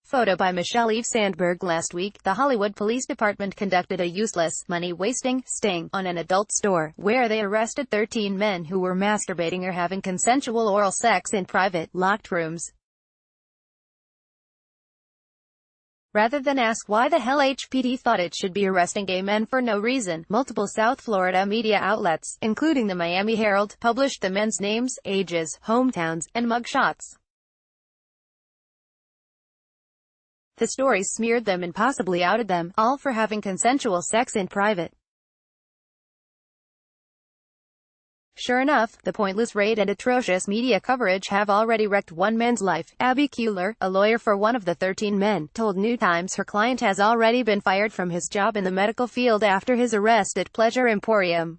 Photo by Michelle Eve Sandberg. Last week, the Hollywood Police Department conducted a useless, money-wasting sting on an adult store, where they arrested 13 men who were masturbating or having consensual oral sex in private, locked rooms. Rather than ask why the hell HPD thought it should be arresting gay men for no reason, multiple South Florida media outlets, including the Miami Herald, published the men's names, ages, hometowns, and mugshots. The stories smeared them and possibly outed them, all for having consensual sex in private. Sure enough, the pointless raid and atrocious media coverage have already wrecked one man's life. Abby Kuhler, a lawyer for one of the 13 men, told New Times her client has already been fired from his job in the medical field after his arrest at Pleasure Emporium.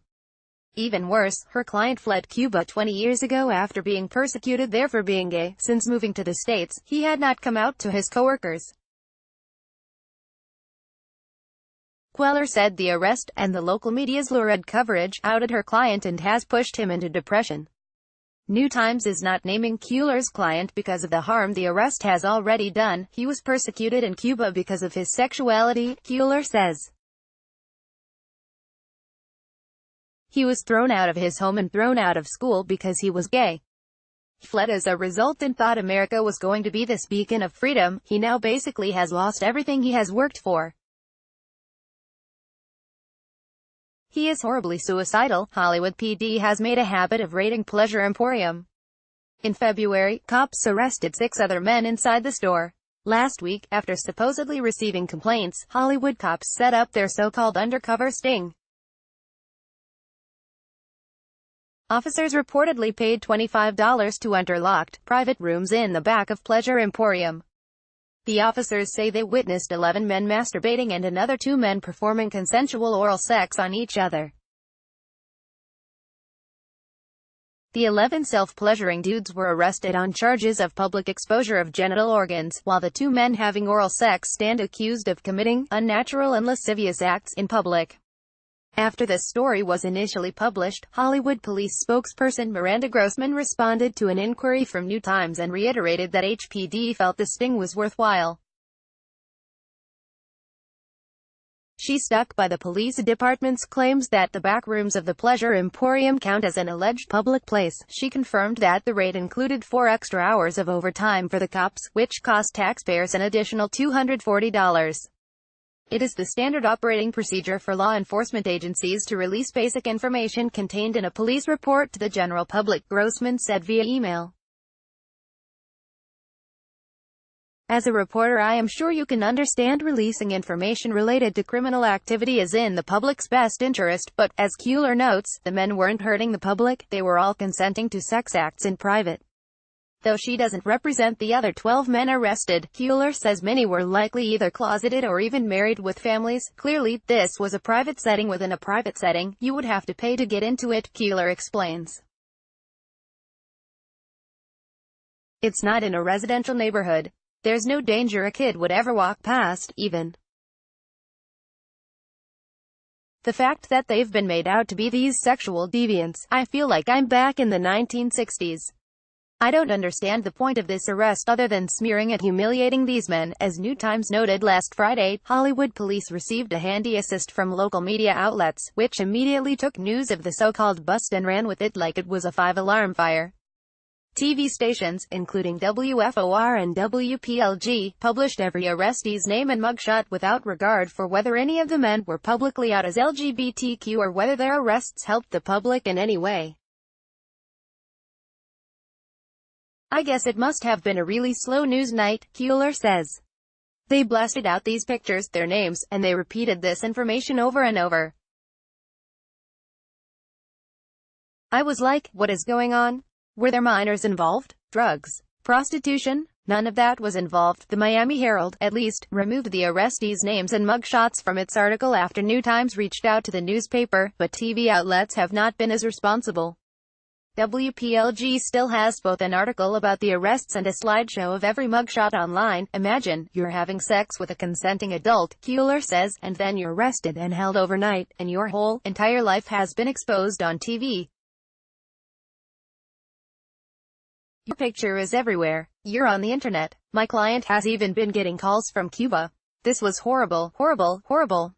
Even worse, her client fled Cuba 20 years ago after being persecuted there for being gay. Since moving to the States, he had not come out to his coworkers. Queller said the arrest, and the local media's lurid coverage, outed her client and has pushed him into depression. New Times is not naming Kuhler's client because of the harm the arrest has already done. He was persecuted in Cuba because of his sexuality, Kuhler says. He was thrown out of his home and thrown out of school because he was gay. He fled as a result and thought America was going to be this beacon of freedom. He now basically has lost everything he has worked for. He is horribly suicidal. Hollywood PD has made a habit of raiding Pleasure Emporium. In February, cops arrested 6 other men inside the store. Last week, after supposedly receiving complaints, Hollywood cops set up their so-called undercover sting. Officers reportedly paid $25 to enter locked, private rooms in the back of Pleasure Emporium. The officers say they witnessed 11 men masturbating and another 2 men performing consensual oral sex on each other. The 11 self-pleasuring dudes were arrested on charges of public exposure of genital organs, while the 2 men having oral sex stand accused of committing unnatural and lascivious acts in public. After this story was initially published, Hollywood police spokesperson Miranda Grossman responded to an inquiry from New Times and reiterated that HPD felt the sting was worthwhile. She stuck by the police department's claims that the back rooms of the Pleasure Emporium count as an alleged public place. She confirmed that the raid included 4 extra hours of overtime for the cops, which cost taxpayers an additional $240. It is the standard operating procedure for law enforcement agencies to release basic information contained in a police report to the general public, Grossman said via email. As a reporter, I am sure you can understand releasing information related to criminal activity is in the public's best interest, but, as Kuhler notes, the men weren't hurting the public, they were all consenting to sex acts in private. Though she doesn't represent the other 12 men arrested, Kuhler says many were likely either closeted or even married with families. Clearly, this was a private setting within a private setting. You would have to pay to get into it, Kuhler explains. It's not in a residential neighborhood. There's no danger a kid would ever walk past, even. The fact that they've been made out to be these sexual deviants, I feel like I'm back in the 1960s. I don't understand the point of this arrest other than smearing and humiliating these men. As New Times noted last Friday, Hollywood police received a handy assist from local media outlets, which immediately took news of the so-called bust and ran with it like it was a 5-alarm fire. TV stations, including WFOR and WPLG, published every arrestee's name and mugshot without regard for whether any of the men were publicly out as LGBTQ or whether their arrests helped the public in any way. I guess it must have been a really slow news night, Kuhler says. They blasted out these pictures, their names, and they repeated this information over and over. I was like, what is going on? Were there minors involved? Drugs? Prostitution? None of that was involved. The Miami Herald, at least, removed the arrestees' names and mugshots from its article after New Times reached out to the newspaper, but TV outlets have not been as responsible. WPLG still has both an article about the arrests and a slideshow of every mugshot online. Imagine, you're having sex with a consenting adult, Kuhler says, and then you're arrested and held overnight, and your whole, entire life has been exposed on TV. Your picture is everywhere. You're on the internet. My client has even been getting calls from Cuba. This was horrible, horrible, horrible.